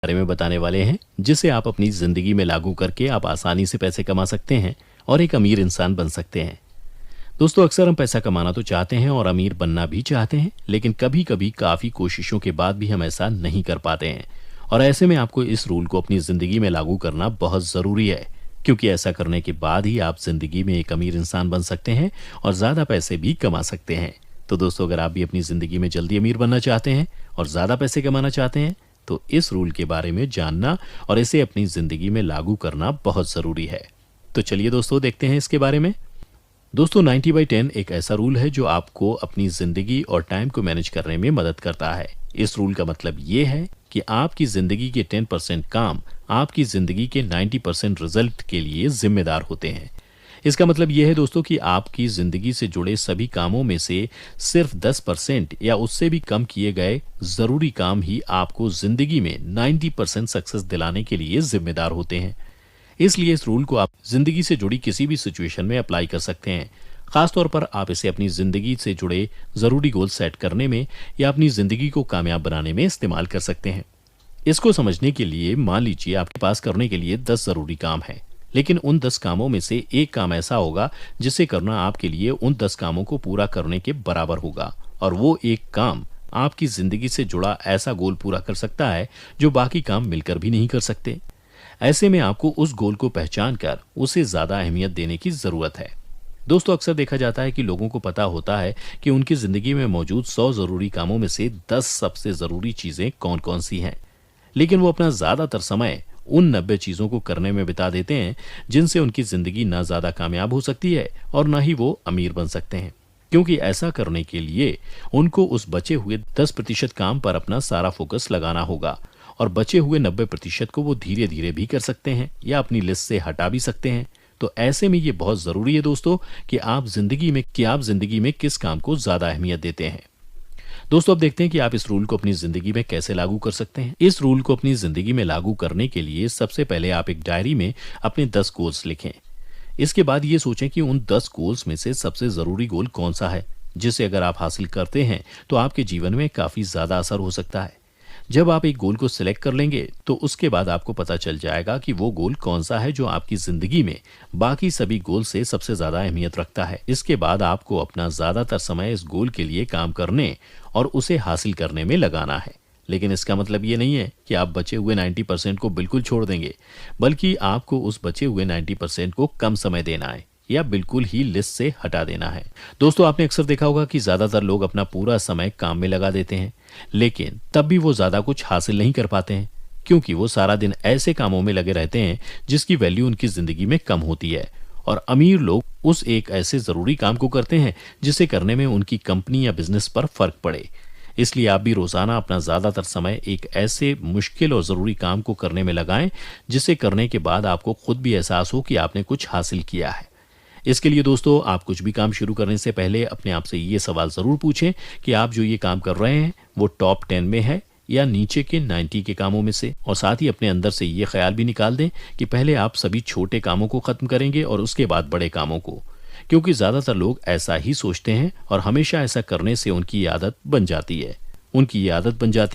बारे में बताने वाले हैं जिसे आप अपनी जिंदगी में लागू करके आप आसानी से पैसे कमा सकते हैं और एक अमीर इंसान बन सकते हैं। दोस्तों, अक्सर हम पैसा कमाना तो चाहते हैं और अमीर बनना भी चाहते हैं, लेकिन कभी कभी काफी कोशिशों के बाद भी हम ऐसा नहीं कर पाते हैं। और ऐसे में आपको इस रूल को अपनी जिंदगी में लागू करना बहुत जरूरी है, क्योंकि ऐसा करने के बाद ही आप जिंदगी में एक अमीर इंसान बन सकते हैं और ज्यादा पैसे भी कमा सकते हैं। तो दोस्तों, अगर आप भी अपनी जिंदगी में जल्दी अमीर बनना चाहते हैं और ज्यादा पैसे कमाना चाहते हैं तो इस रूल के बारे में जानना और इसे अपनी जिंदगी में लागू करना बहुत जरूरी है। तो चलिए दोस्तों, देखते हैं इसके बारे में। दोस्तों, 90/10 एक ऐसा रूल है जो आपको अपनी जिंदगी और टाइम को मैनेज करने में मदद करता है। इस रूल का मतलब ये है कि आपकी जिंदगी के 10% काम आपकी जिंदगी के 90% रिजल्ट के लिए जिम्मेदार होते हैं। इसका मतलब यह है दोस्तों कि आपकी जिंदगी से जुड़े सभी कामों में से सिर्फ 10% या उससे भी कम किए गए जरूरी काम ही आपको जिंदगी में 90% सक्सेस दिलाने के लिए जिम्मेदार होते हैं। इसलिए इस रूल को आप जिंदगी से जुड़ी किसी भी सिचुएशन में अप्लाई कर सकते हैं। खासतौर पर आप इसे अपनी जिंदगी से जुड़े जरूरी गोल सेट करने में या अपनी जिंदगी को कामयाब बनाने में इस्तेमाल कर सकते हैं। इसको समझने के लिए मान लीजिए आपके पास करने के लिए 10 जरूरी काम है, लेकिन उन 10 कामों में से एक काम ऐसा होगा जिसे करना आपके लिए उन 10 कामों को पूरा करने के बराबर होगा, और वो एक काम आपकी जिंदगी से जुड़ा ऐसा गोल पूरा कर सकता है जो बाकी काम मिलकर भी नहीं कर सकते। ऐसे में आपको उस गोल को पहचान कर उसे ज्यादा अहमियत देने की जरूरत है। दोस्तों, अक्सर देखा जाता है कि लोगों को पता होता है कि उनकी जिंदगी में मौजूद 100 जरूरी कामों में से 10 सबसे जरूरी चीजें कौन कौन सी हैं, लेकिन वो अपना ज्यादातर समय उन 90 चीजों को करने में बिता देते हैं जिनसे उनकी जिंदगी ना ज्यादा कामयाब हो सकती है और ना ही वो अमीर बन सकते हैं, क्योंकि ऐसा करने के लिए उनको उस बचे हुए 10% काम पर अपना सारा फोकस लगाना होगा, और बचे हुए 90% को वो धीरे धीरे भी कर सकते हैं या अपनी लिस्ट से हटा भी सकते हैं। तो ऐसे में ये बहुत जरूरी है दोस्तों कि आप जिंदगी में किस काम को ज्यादा अहमियत देते हैं। दोस्तों, अब देखते हैं कि आप इस रूल को अपनी जिंदगी में कैसे लागू कर सकते हैं। इस रूल को अपनी जिंदगी में लागू करने के लिए सबसे पहले आप एक डायरी में अपने 10 गोल्स लिखें। इसके बाद ये सोचें कि उन 10 गोल्स में से सबसे जरूरी गोल कौन सा है, जिसे अगर आप हासिल करते हैं तो आपके जीवन में काफी ज्यादा असर हो सकता है। जब आप एक गोल को सिलेक्ट कर लेंगे तो उसके बाद आपको पता चल जाएगा कि वो गोल कौन सा है जो आपकी जिंदगी में बाकी सभी गोल से सबसे ज्यादा अहमियत रखता है। इसके बाद आपको अपना ज्यादातर समय इस गोल के लिए काम करने और उसे हासिल करने में लगाना है। लेकिन इसका मतलब ये नहीं है कि आप बचे हुए 90% को बिल्कुल छोड़ देंगे, बल्कि आपको उस बचे हुए 90% को कम समय देना है या बिल्कुल ही लिस्ट से हटा देना है। दोस्तों, आपने अक्सर देखा होगा कि ज्यादातर लोग अपना पूरा समय काम में लगा देते हैं, लेकिन तब भी वो ज्यादा कुछ हासिल नहीं कर पाते हैं, क्योंकि वो सारा दिन ऐसे कामों में लगे रहते हैं जिसकी वैल्यू उनकी जिंदगी में कम होती है। और अमीर लोग उस एक ऐसे जरूरी काम को करते हैं जिसे करने में उनकी कंपनी या बिजनेस पर फर्क पड़े। इसलिए आप भी रोजाना अपना ज्यादातर समय एक ऐसे मुश्किल और जरूरी काम को करने में लगाएं जिसे करने के बाद आपको खुद भी एहसास हो कि आपने कुछ हासिल किया है। इसके लिए दोस्तों, आप कुछ भी काम शुरू करने से पहले अपने आप से ये सवाल जरूर पूछें कि आप जो ये काम कर रहे हैं वो टॉप 10 में है या नीचे के 90 के कामों में से। और साथ ही अपने अंदर से ये ख्याल भी निकाल दें कि पहले आप सभी छोटे कामों को खत्म करेंगे और उसके बाद बड़े कामों को, क्योंकि ज्यादातर लोग ऐसा ही सोचते हैं और हमेशा ऐसा करने से उनकी आदत बन जाती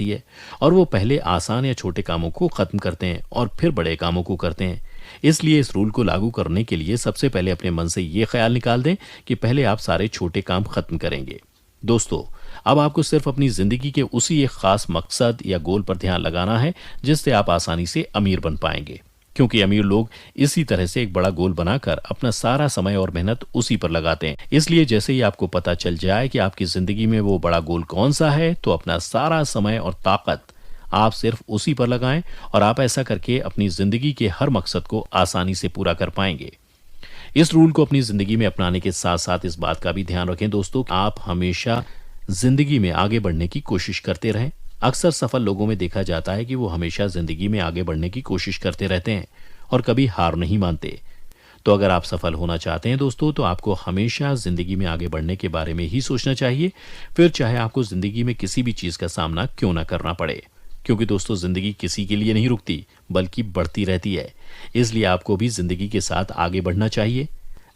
है और वो पहले आसान या छोटे कामों को खत्म करते हैं और फिर बड़े कामों को करते हैं। इसलिए इस रूल को लागू करने के लिए सबसे पहले अपने मन से ये ख्याल निकाल दें कि पहले आप सारे छोटे काम खत्म करेंगे। दोस्तों, अब आपको सिर्फ अपनी जिंदगी के उसी एक खास मकसद या गोल पर ध्यान लगाना है जिससे आप आसानी से अमीर बन पाएंगे, क्योंकि अमीर लोग इसी तरह से एक बड़ा गोल बनाकर अपना सारा समय और मेहनत उसी पर लगाते हैं। इसलिए जैसे ही आपको पता चल जाए कि आपकी जिंदगी में वो बड़ा गोल कौन सा है, तो अपना सारा समय और ताकत आप सिर्फ उसी पर लगाएं और आप ऐसा करके अपनी जिंदगी के हर मकसद को आसानी से पूरा कर पाएंगे। इस रूल को अपनी जिंदगी में अपनाने के साथ साथ इस बात का भी ध्यान रखें दोस्तों, आप हमेशा जिंदगी में आगे बढ़ने की कोशिश करते रहें। अक्सर सफल लोगों में देखा जाता है कि वो हमेशा जिंदगी में आगे बढ़ने की कोशिश करते रहते हैं और कभी हार नहीं मानते। तो अगर आप सफल होना चाहते हैं दोस्तों, तो आपको हमेशा जिंदगी में आगे बढ़ने के बारे में ही सोचना चाहिए, फिर चाहे आपको जिंदगी में किसी भी चीज का सामना क्यों ना करना पड़े। क्योंकि दोस्तों, जिंदगी किसी के लिए नहीं रुकती बल्कि बढ़ती रहती है। इसलिए आपको भी जिंदगी के साथ आगे बढ़ना चाहिए।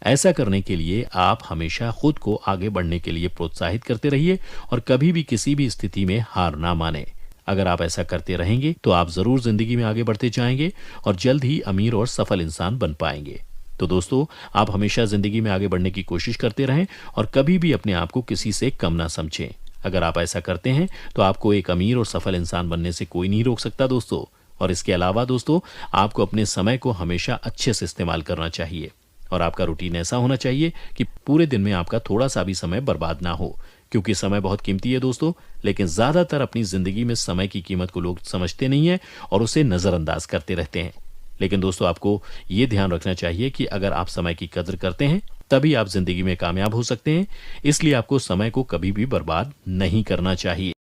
ऐसा करने के लिए आप हमेशा खुद को आगे बढ़ने के लिए प्रोत्साहित करते रहिए और कभी भी किसी भी स्थिति में हार ना माने। अगर आप ऐसा करते रहेंगे तो आप जरूर जिंदगी में आगे बढ़ते जाएंगे और जल्द ही अमीर और सफल इंसान बन पाएंगे। तो दोस्तों, आप हमेशा जिंदगी में आगे बढ़ने की कोशिश करते रहें और कभी भी अपने आप को किसी से कम ना समझें। अगर आप ऐसा करते हैं तो आपको एक अमीर और सफल इंसान बनने से कोई नहीं रोक सकता दोस्तों। और इसके अलावा दोस्तों, आपको अपने समय को हमेशा अच्छे से इस्तेमाल करना चाहिए और आपका रूटीन ऐसा होना चाहिए कि पूरे दिन में आपका थोड़ा सा भी समय बर्बाद ना हो, क्योंकि समय बहुत कीमती है दोस्तों। लेकिन ज्यादातर अपनी जिंदगी में समय की कीमत को लोग समझते नहीं है और उसे नजरअंदाज करते रहते हैं। लेकिन दोस्तों, आपको ये ध्यान रखना चाहिए कि अगर आप समय की कदर करते हैं तभी आप जिंदगी में कामयाब हो सकते हैं। इसलिए आपको समय को कभी भी बर्बाद नहीं करना चाहिए।